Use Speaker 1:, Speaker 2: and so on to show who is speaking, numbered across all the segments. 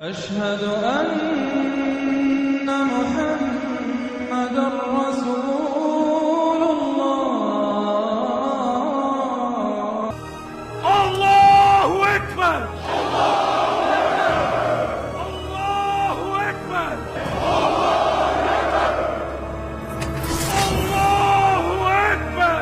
Speaker 1: अशहदु अन्ना मुहम्मदुर रसूलुल्लाह।
Speaker 2: अल्लाहु अकबर, अल्लाहु अकबर, अल्लाहु अकबर।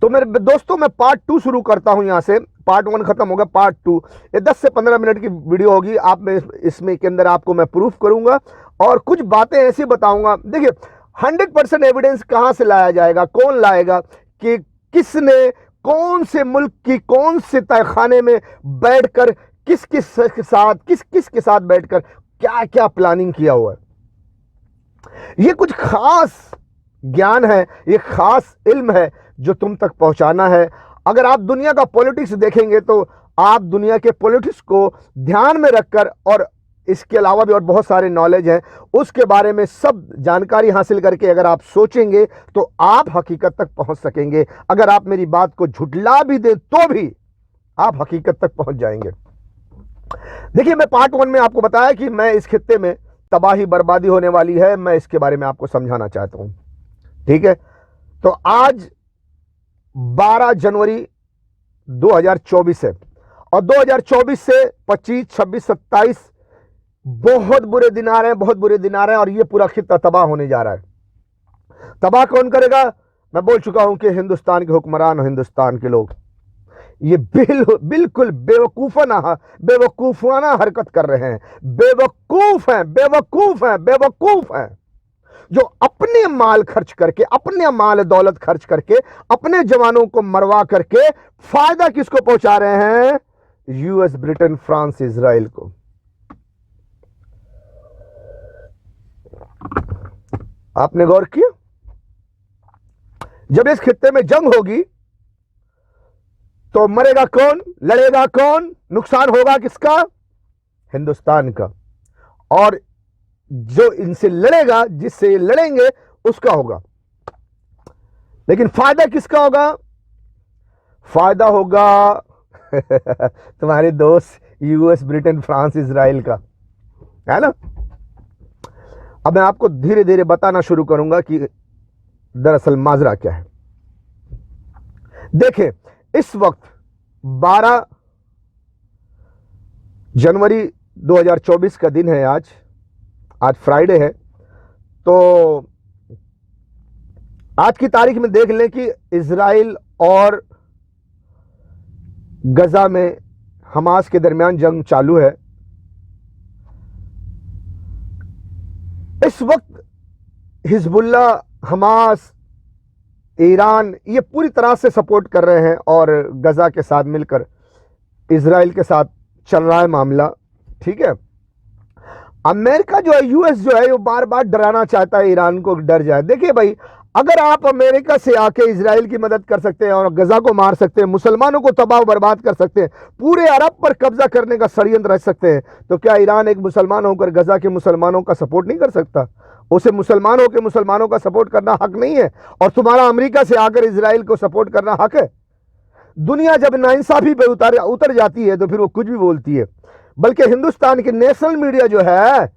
Speaker 3: तो मेरे दोस्तों मैं पार्ट 2 शुरू करता हूं। यहां से पार्ट 1 खत्म होगा, पार्ट 2 ये 10 से 15 मिनट की वीडियो होगी। आप में इसमें के अंदर आपको मैं प्रूफ करूंगा और कुछ बातें ऐसी बताऊंगा। देखिए 100% एविडेंस कहां से लाया जाएगा, कौन लाएगा, कि किसने कौन से मुल्क की कौन से तहखाने में बैठकर किस के साथ बैठकर क्या क्या प्लानिंग किया हुआ है। ये कुछ खास ज्ञान है, ये खास इल्म है जो तुम तक पहुंचाना है। अगर आप दुनिया का पॉलिटिक्स देखेंगे तो आप दुनिया के पॉलिटिक्स को ध्यान में रखकर, और इसके अलावा भी और बहुत सारे नॉलेज हैं, उसके बारे में सब जानकारी हासिल करके अगर आप सोचेंगे तो आप हकीकत तक पहुंच सकेंगे। अगर आप मेरी बात को झुठला भी दें तो भी आप हकीकत तक पहुंच जाएंगे। देखिए मैं पार्ट 1 में आपको बताया कि मैं इस खित्ते में तबाही बर्बादी होने वाली है, मैं इसके बारे में आपको समझाना चाहता हूं। ठीक है, तो आज 12 जनवरी 2024 है और 2024 से 25, 26, 27 बहुत बुरे दिन आ रहे हैं, बहुत बुरे दिन आ रहे हैं और ये पूरा खित्ता तबाह होने जा रहा है। तबाह कौन करेगा? मैं बोल चुका हूं कि हिंदुस्तान के हुक्मरान और हिंदुस्तान के लोग ये बिल्कुल बेवकूफाना हरकत कर रहे हैं। बेवकूफ हैं जो अपने माल खर्च करके, अपने माल दौलत खर्च करके, अपने जवानों को मरवा करके फायदा किसको पहुंचा रहे हैं? यूएस, ब्रिटेन, फ्रांस, इजराइल को। आपने गौर किया? जब इस खित्ते में जंग होगी तो मरेगा कौन, लड़ेगा कौन, नुकसान होगा किसका? हिंदुस्तान का। और जो इनसे लड़ेगा, जिससे लड़ेंगे, उसका होगा। लेकिन फायदा किसका होगा? फायदा होगा तुम्हारे दोस्त यूएस, ब्रिटेन, फ्रांस, इजराइल का, है ना। अब मैं आपको धीरे धीरे बताना शुरू करूंगा कि दरअसल माजरा क्या है। देखें, इस वक्त 12 जनवरी 2024 का दिन है। आज फ्राइडे है। तो आज की तारीख में देख लें कि इजराइल और गजा में हमास के दरमियान जंग चालू है। इस वक्त हिजबुल्ला, हमास, ईरान ये पूरी तरह से सपोर्ट कर रहे हैं और गजा के साथ मिलकर इजराइल के साथ चल रहा है मामला। ठीक है, अमेरिका जो है, यूएस जो है, वो बार बार डराना चाहता है ईरान को डर जाए। देखिए भाई, अगर आप अमेरिका से आके इजराइल की मदद कर सकते हैं और गजा को मार सकते हैं, मुसलमानों को तबाह बर्बाद कर सकते हैं, पूरे अरब पर कब्जा करने का षड्यंत्र रच सकते हैं, तो क्या ईरान एक मुसलमान होकर गजा के मुसलमानों का सपोर्ट नहीं कर सकता? उसे मुसलमान होकर मुसलमानों का सपोर्ट करना हक नहीं है? और तुम्हारा अमेरिका से आकर इजराइल को सपोर्ट करना हक है? दुनिया जब नाइंसाफी पे उतर जाती है तो फिर वो कुछ भी बोलती है। बल्कि हिंदुस्तान की नेशनल मीडिया जो है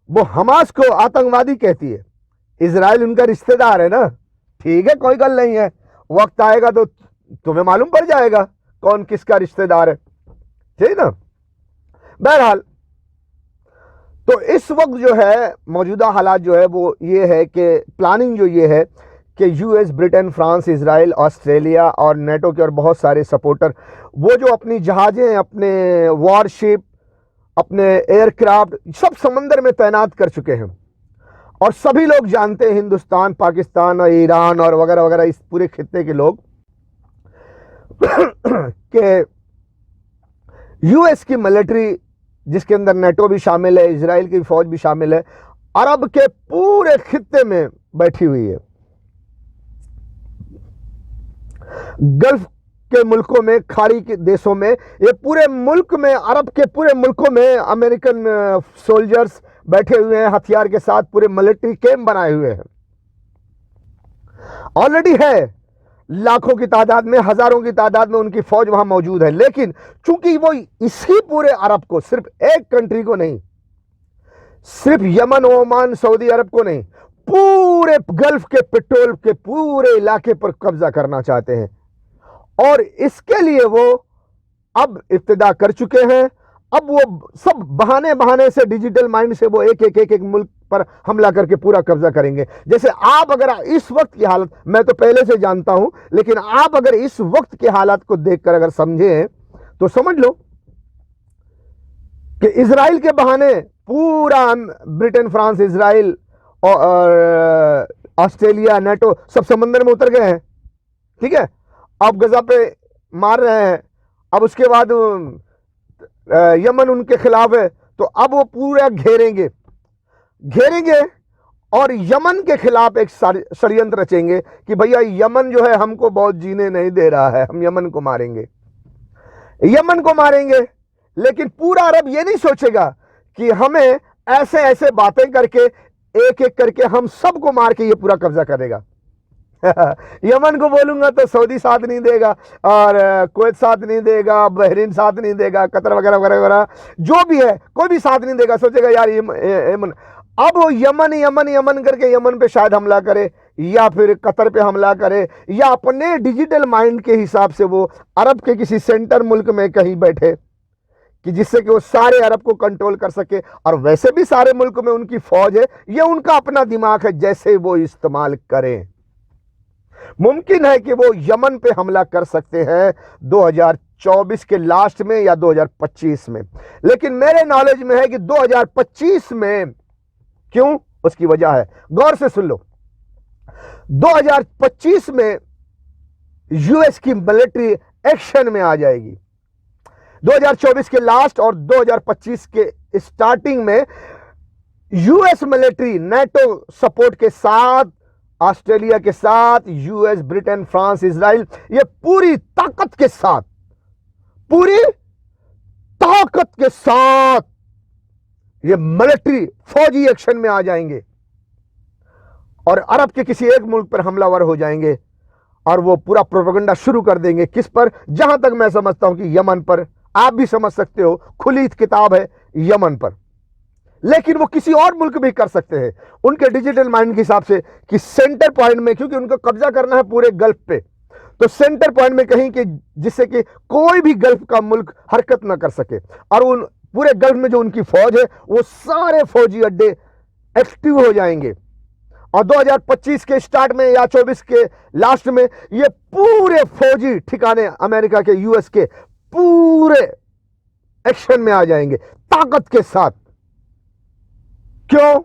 Speaker 3: वो हमास को आतंकवादी कहती है। इजराइल उनका रिश्तेदार है ना। ठीक है, कोई गल नहीं है, वक्त आएगा तो तुम्हें मालूम पड़ जाएगा कौन किसका रिश्तेदार है। ठीक ना। बहरहाल, तो इस वक्त जो है मौजूदा हालात जो है वो ये है कि प्लानिंग जो ये है कि US, Britain, France, Israel, Australia और नेटो के और बहुत सारे सपोर्टर, वो जो अपनी जहाजें, अपने वॉरशिप, अपने एयरक्राफ्ट सब समंदर में तैनात कर चुके हैं। और सभी लोग जानते हैं, हिंदुस्तान, पाकिस्तान और ईरान और वगैरह वगैरह, इस पूरे खित्ते के लोग कि यूएस की मिलिट्री, जिसके अंदर नेटो भी शामिल है, इजराइल की फौज भी शामिल है, अरब के पूरे खित्ते में बैठी हुई है। गल्फ के मुल्कों में, खाड़ी के देशों में, ये पूरे मुल्क में, अरब के पूरे मुल्कों में अमेरिकन सोल्जर्स बैठे हुए हैं हथियार के साथ, पूरे मिलिट्री कैंप बनाए हुए हैं। ऑलरेडी है, लाखों की तादाद में, हजारों की तादाद में उनकी फौज वहां मौजूद है। लेकिन चूंकि वो इसी पूरे अरब को, सिर्फ एक कंट्री को नहीं, सिर्फ यमन, ओमान, सऊदी अरब को नहीं, पूरे गल्फ के पेट्रोल के पूरे इलाके पर कब्जा करना चाहते हैं। और इसके लिए वो अब इब्तिदा कर चुके हैं। अब वो सब बहाने से, डिजिटल माइंड से वो एक मुल्क पर हमला करके पूरा कब्जा करेंगे। जैसे आप अगर इस वक्त की हालत, मैं तो पहले से जानता हूं, लेकिन आप अगर इस वक्त के हालात को देखकर अगर समझे तो समझ लो कि इजराइल के बहाने पूरा ब्रिटेन, फ्रांस, इजराइल और ऑस्ट्रेलिया, नेटो सब समंदर में उतर गए हैं। ठीक है, अब गजा पे मार रहे हैं। अब उसके बाद यमन उनके खिलाफ है, तो अब वो पूरा घेरेंगे और यमन के खिलाफ एक षड्यंत्र रचेंगे कि भैया यमन जो है हमको बहुत जीने नहीं दे रहा है, हम यमन को मारेंगे। लेकिन पूरा अरब ये नहीं सोचेगा कि हमें ऐसे बातें करके, एक करके हम सबको मार के ये पूरा कब्जा करेगा। यमन को बोलूंगा तो सऊदी साथ नहीं देगा, और कुवैत साथ नहीं देगा, बहरीन साथ नहीं देगा, कतर वगैरह वगैरह जो भी है, कोई भी साथ नहीं देगा। सोचेगा यार यमन, अब वो यमन करके यमन पे शायद हमला करे, या फिर कतर पे हमला करे, या अपने डिजिटल माइंड के हिसाब से वो अरब के किसी सेंटर मुल्क में कहीं बैठे कि जिससे कि वो सारे अरब को कंट्रोल कर सके। और वैसे भी सारे मुल्क में उनकी फौज है, ये उनका अपना दिमाग है, जैसे वो इस्तेमाल करें। मुमकिन है कि वो यमन पे हमला कर सकते हैं 2024 के लास्ट में या 2025 में, लेकिन मेरे नॉलेज में है कि 2025 में। क्यों? उसकी वजह है, गौर से सुन लो। 2025 में यूएस की मिलिट्री एक्शन में आ जाएगी। 2024 के लास्ट और 2025 के स्टार्टिंग में यूएस मिलिट्री नेटो सपोर्ट के साथ, ऑस्ट्रेलिया के साथ, यूएस, ब्रिटेन, फ्रांस, इजराइल, ये पूरी ताकत के साथ ये मिलिट्री फौजी एक्शन में आ जाएंगे और अरब के किसी एक मुल्क पर हमलावर हो जाएंगे और वो पूरा प्रोपेगेंडा शुरू कर देंगे। किस पर? जहां तक मैं समझता हूं कि यमन पर। आप भी समझ सकते हो, खुली किताब है यमन पर। लेकिन वो किसी और मुल्क भी कर सकते हैं उनके डिजिटल माइंड के हिसाब से कि सेंटर पॉइंट में, क्योंकि उनको कब्जा करना है पूरे गल्फ पे, तो सेंटर पॉइंट में कहीं कि जिससे कि कोई भी गल्फ का मुल्क हरकत ना कर सके। और उन पूरे गल्फ में जो उनकी फौज है वो सारे फौजी अड्डे एक्टिव हो जाएंगे। और 2025 के स्टार्ट में या 24 के लास्ट में ये पूरे फौजी ठिकाने अमेरिका के, यूएस के पूरे एक्शन में आ जाएंगे ताकत के साथ। क्यों?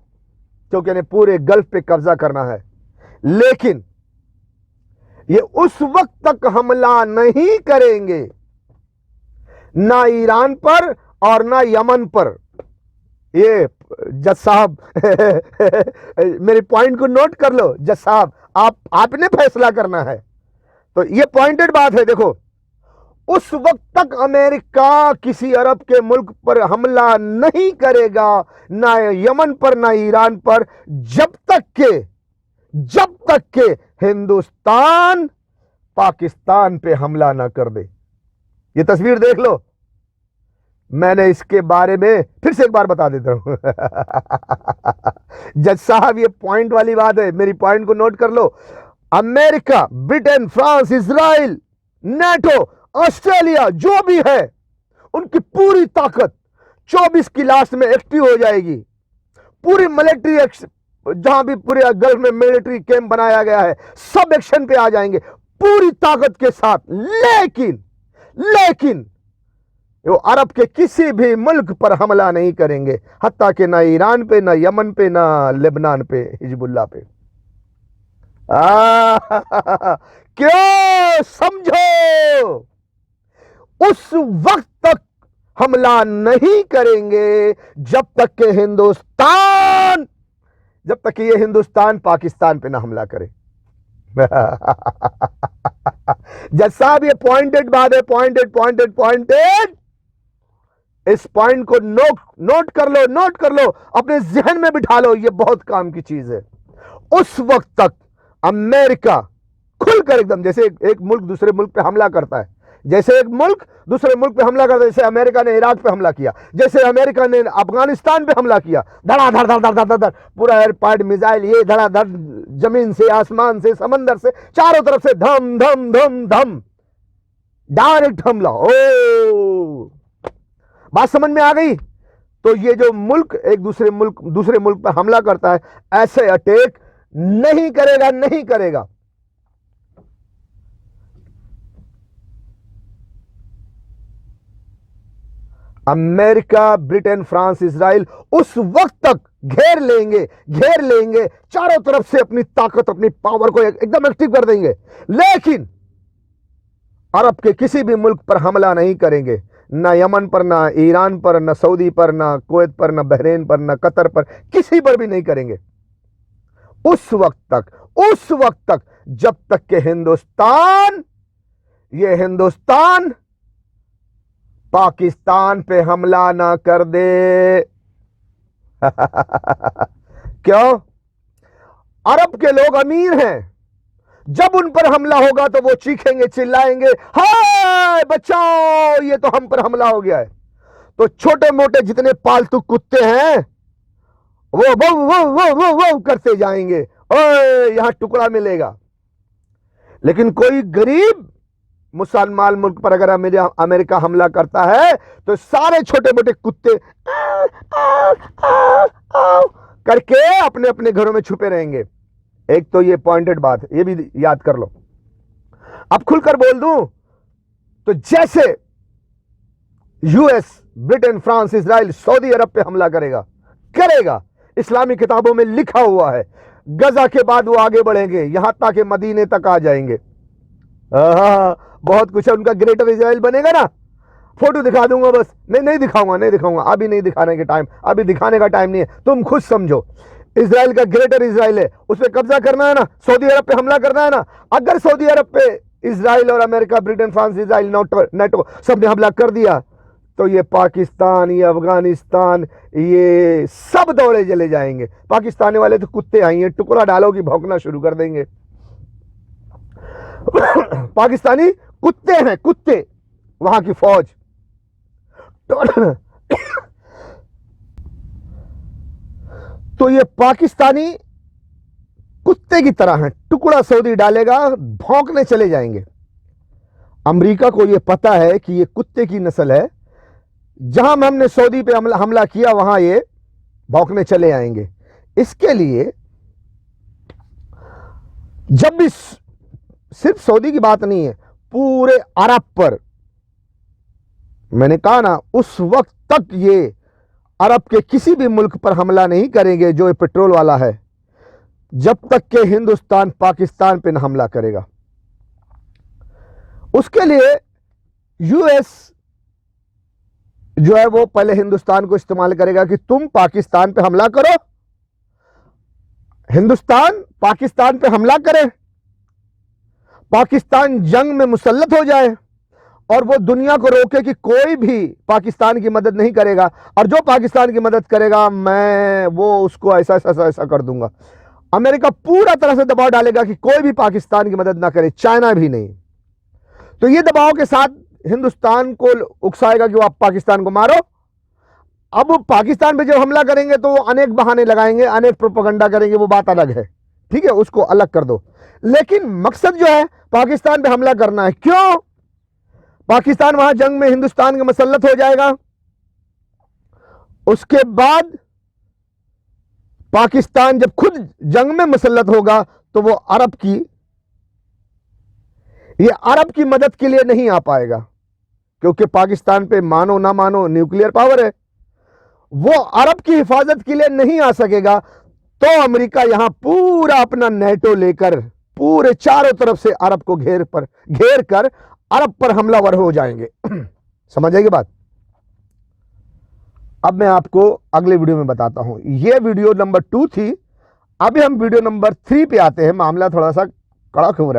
Speaker 3: क्योंकि इन्हें पूरे गल्फ पे कब्जा करना है। लेकिन ये उस वक्त तक हमला नहीं करेंगे, ना ईरान पर और ना यमन पर। ये जज साहब मेरे पॉइंट को नोट कर लो। जज साहब, आपने फैसला करना है, तो ये पॉइंटेड बात है। देखो, उस वक्त तक अमेरिका किसी अरब के मुल्क पर हमला नहीं करेगा, ना यमन पर ना ईरान पर, जब तक के हिंदुस्तान पाकिस्तान पे हमला ना कर दे। ये तस्वीर देख लो। मैंने इसके बारे में फिर से एक बार बता देता हूं। जज साहब, ये पॉइंट वाली बात है, मेरी पॉइंट को नोट कर लो। America, Britain, France, Israel, NATO, Australia जो भी है, उनकी पूरी ताकत 24 की लास्ट में एक्टिव हो जाएगी। पूरी मिलिट्री जहां भी पूरे गल्फ में मिलिट्री कैंप बनाया गया है, सब एक्शन पे आ जाएंगे पूरी ताकत के साथ। लेकिन वो अरब के किसी भी मुल्क पर हमला नहीं करेंगे, हत्ता कि ना ईरान पे, ना यमन पे, ना लेबनान पे, हिजबुल्लाह पे। क्यों? समझो, उस वक्त तक हमला नहीं करेंगे जब तक कि ये हिंदुस्तान पाकिस्तान पे ना हमला करे। जज साहब ये पॉइंटेड बात है, पॉइंटेड। इस पॉइंट को नोट कर लो, अपने जहन में बिठा लो, ये बहुत काम की चीज है। उस वक्त तक अमेरिका खुलकर एकदम, जैसे एक मुल्क दूसरे मुल्क पे हमला करता है, जैसे एक मुल्क दूसरे मुल्क पे हमला करता है, जैसे अमेरिका ने इराक पे हमला किया, जैसे अमेरिका ने अफगानिस्तान पे हमला किया, धड़ाधड़ धड़ धड़ धड़ धड़ पूरा एयरपार्ट मिसाइल, ये धड़ाधड़, जमीन से, आसमान से, समंदर से, चारों तरफ से धम धम धम धम डायरेक्ट हमला। ओ बात समझ में आ गई? तो ये जो मुल्क एक दूसरे मुल्क पर हमला करता है, ऐसे अटैक नहीं करेगा। अमेरिका, ब्रिटेन, फ्रांस, इजराइल उस वक्त तक घेर लेंगे, चारों तरफ से अपनी ताकत, अपनी पावर को एकदम एक्टिव कर देंगे, लेकिन अरब के किसी भी मुल्क पर हमला नहीं करेंगे, ना यमन पर, ना ईरान पर, ना सऊदी पर, ना कुवैत पर, ना बहरीन पर, ना कतर पर, किसी पर भी नहीं करेंगे उस वक्त तक जब तक के हिंदुस्तान पाकिस्तान पे हमला ना कर दे। क्यों? अरब के लोग अमीर हैं, जब उन पर हमला होगा तो वो चीखेंगे, चिल्लाएंगे, हाय बचाओ, ये तो हम पर हमला हो गया है। तो छोटे मोटे जितने पालतू कुत्ते हैं वो करते जाएंगे, ओए यहां टुकड़ा मिलेगा। लेकिन कोई गरीब मुसलमान मुल्क पर अगर अमेरिका हमला करता है तो सारे छोटे मोटे कुत्ते करके अपने अपने घरों में छुपे रहेंगे। एक तो ये पॉइंटेड बात है, ये भी याद कर लो। अब खुलकर बोल दूं तो जैसे US, Britain, France, Israel, Saudi Arabia पे हमला करेगा, इस्लामी किताबों में लिखा हुआ है, गजा के बाद वो आगे बढ़ेंगे, यहां तक कि मदीने तक आ जाएंगे। बहुत कुछ है, उनका ग्रेटर इजराइल बनेगा ना, फोटो दिखा दूंगा बस, नहीं दिखाऊंगा, अभी नहीं दिखाने के टाइम, अभी दिखाने का टाइम नहीं है, तुम खुद समझो। इजराइल का ग्रेटर इजराइल है, उस पर कब्जा करना है ना, सऊदी अरब पे हमला करना है ना। अगर सऊदी अरब पे इजराइल और America, Britain, France, Israel, NATO सबने हमला कर दिया तो ये पाकिस्तान, ये अफगानिस्तान, ये सब दौड़े चले जाएंगे। पाकिस्तानी वाले तो कुत्ते आएंगे, टुकड़ा डालो कि भौंकना शुरू कर देंगे। पाकिस्तानी कुत्ते हैं, कुत्ते, वहां की फौज। तो ये पाकिस्तानी कुत्ते की तरह हैं, टुकड़ा सऊदी डालेगा, भौंकने चले जाएंगे। अमेरिका को ये पता है कि ये कुत्ते की नस्ल है, जहां हमने सऊदी पे हमला किया वहां ये भौंकने चले आएंगे। इसके लिए जब भी, सिर्फ सऊदी की बात नहीं है, पूरे अरब पर, मैंने कहा ना, उस वक्त तक ये अरब के किसी भी मुल्क पर हमला नहीं करेंगे जो पेट्रोल वाला है, जब तक के हिंदुस्तान पाकिस्तान पे न हमला करेगा। उसके लिए यूएस जो है वो पहले हिंदुस्तान को इस्तेमाल करेगा कि तुम पाकिस्तान पे हमला करो, हिंदुस्तान पाकिस्तान पे हमला करे, पाकिस्तान जंग में मुसल्लत हो जाए और वो दुनिया को रोके कि कोई भी पाकिस्तान की मदद नहीं करेगा, और जो पाकिस्तान की मदद करेगा मैं वो उसको ऐसा कर दूंगा। अमेरिका पूरा तरह से दबाव डालेगा कि कोई भी पाकिस्तान की मदद ना करे, चाइना भी नहीं। तो ये दबाव के साथ हिंदुस्तान को उकसाएगा कि वो आप पाकिस्तान को मारो। अब पाकिस्तान पे जब हमला करेंगे तो वो अनेक बहाने लगाएंगे, अनेक प्रोपेगेंडा करेंगे, वो बात अलग है, ठीक है, उसको अलग कर दो। लेकिन मकसद जो है पाकिस्तान पे हमला करना है। क्यों? पाकिस्तान वहां जंग में हिंदुस्तान का मुसल्लत हो जाएगा, उसके बाद पाकिस्तान जब खुद जंग में मुसल्लत होगा तो वो अरब की मदद के लिए नहीं आ पाएगा, क्योंकि पाकिस्तान पे मानो ना मानो न्यूक्लियर पावर है, वो अरब की हिफाजत के लिए नहीं आ सकेगा। तो अमेरिका यहां पूरा अपना नेटो लेकर पूरे चारों तरफ से अरब को घेर कर अरब पर हमलावर हो जाएंगे। समझ आएगी बात? अब मैं आपको अगले वीडियो में बताता हूं। यह वीडियो नंबर 2 थी, अभी हम वीडियो नंबर 3 पे आते हैं। मामला थोड़ा सा कड़ा क्यों हो रहा है?